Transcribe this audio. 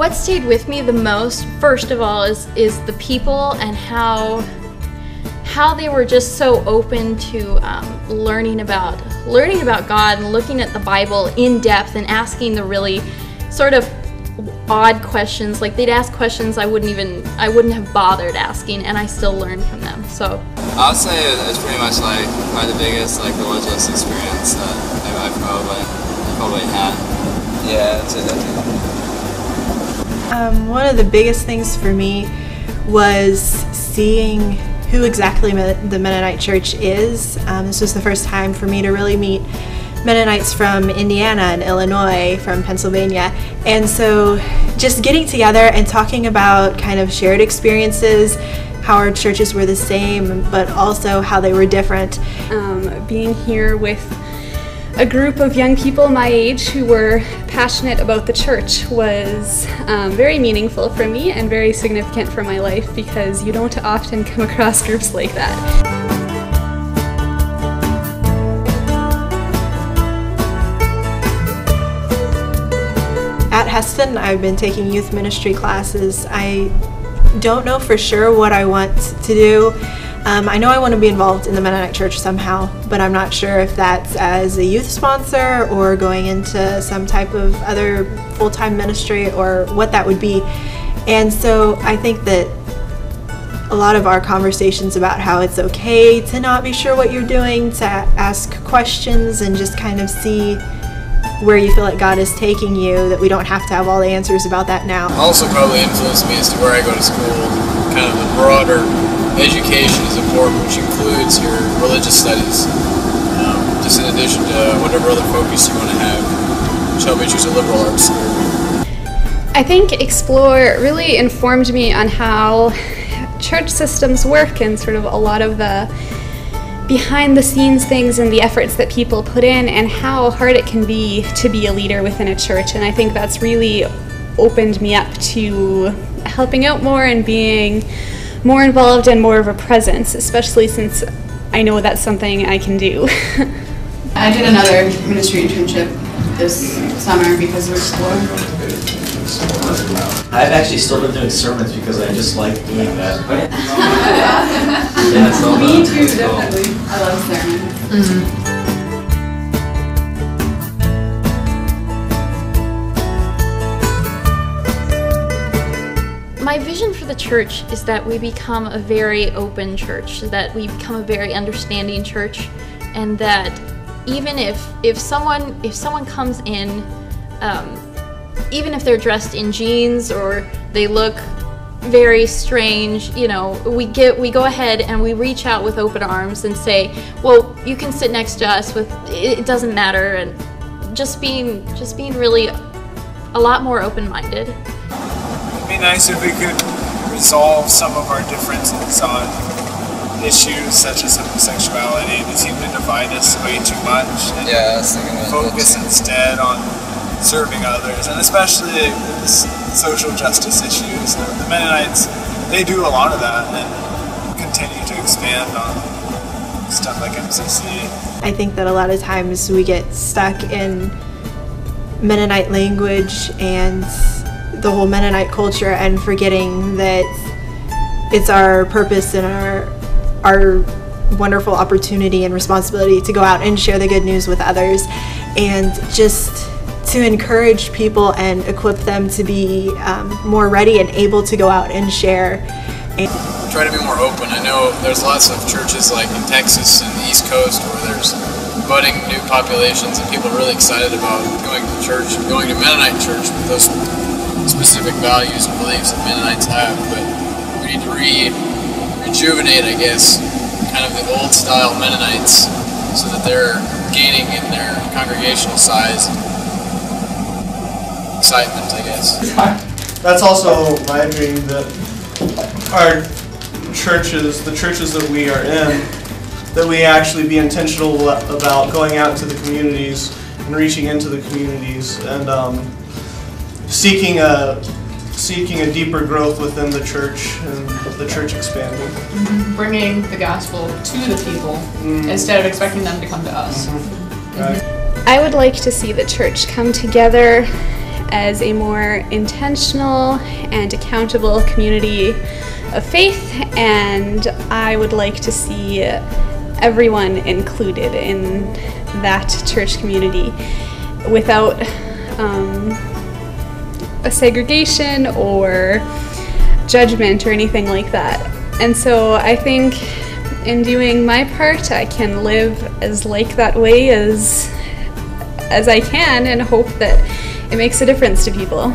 What stayed with me the most, first of all, is the people and how they were just so open to learning about God and looking at the Bible in depth and asking the really sort of odd questions. Like, they'd ask questions I wouldn't have bothered asking, and I still learned from them. So I would say it's pretty much like probably the biggest religious experience that I've probably had. Yeah, that's it. One of the biggest things for me was seeing who exactly the Mennonite Church is. This was the first time for me to really meet Mennonites from Indiana and Illinois, from Pennsylvania. And so just getting together and talking about kind of shared experiences, how our churches were the same, but also how they were different. Being here with a group of young people my age who were passionate about the church was very meaningful for me and very significant for my life, because you don't often come across groups like that. At Hesston, I've been taking youth ministry classes. I don't know for sure what I want to do. I know I want to be involved in the Mennonite Church somehow, but I'm not sure if that's as a youth sponsor or going into some type of other full-time ministry or what that would be. And so I think that a lot of our conversations about how it's okay to not be sure what you're doing, to ask questions and just kind of see where you feel like God is taking you, that we don't have to have all the answers about that now. Also probably influenced me as to where I go to school. Kind of the broader education is important, which includes your religious studies, just in addition to whatever other focus you want to have, which helped me choose a liberal arts school. I think Explore really informed me on how church systems work and sort of a lot of the behind the scenes things and the efforts that people put in and how hard it can be to be a leader within a church. And I think that's really opened me up to helping out more and being more involved and more of a presence, especially since I know that's something I can do. I did another ministry internship this summer because of Explore. I've actually still been doing sermons because I just like doing that. Me too, definitely. I love sermons. My vision for the church is that we become a very open church, that we become a very understanding church, and that even if someone comes in, even if they're dressed in jeans or they look very strange, you know, we go ahead and we reach out with open arms and say, well, you can sit next to us, it doesn't matter, and just being really a lot more open-minded. It'd be nice if we could resolve some of our differences on issues such as homosexuality. They seem to divide us way too much, and focus instead on serving others, and especially social justice issues. The Mennonites, they do a lot of that and continue to expand on stuff like MCC. I think that a lot of times we get stuck in Mennonite language and the whole Mennonite culture and forgetting that it's our purpose and our wonderful opportunity and responsibility to go out and share the good news with others, and just to encourage people and equip them to be more ready and able to go out and share. Try to be more open. I know there's lots of churches like in Texas and the East Coast where there's budding new populations and people are really excited about going to church, going to Mennonite church with those specific values and beliefs that Mennonites have, but we need to rejuvenate, I guess, kind of the old style Mennonites so that they're gaining in their congregational size. Excitement, I guess. That's also my dream, that our churches, the churches that we are in, that we actually be intentional about going out to the communities and reaching into the communities and seeking a deeper growth within the church and the church expanding. Bringing the gospel to the people instead of expecting them to come to us. Right. I would like to see the church come together as a more intentional and accountable community of faith, and I would like to see everyone included in that church community without a segregation or judgment or anything like that. And so I think in doing my part, I can live as like that way as I can, and hope that it makes a difference to people.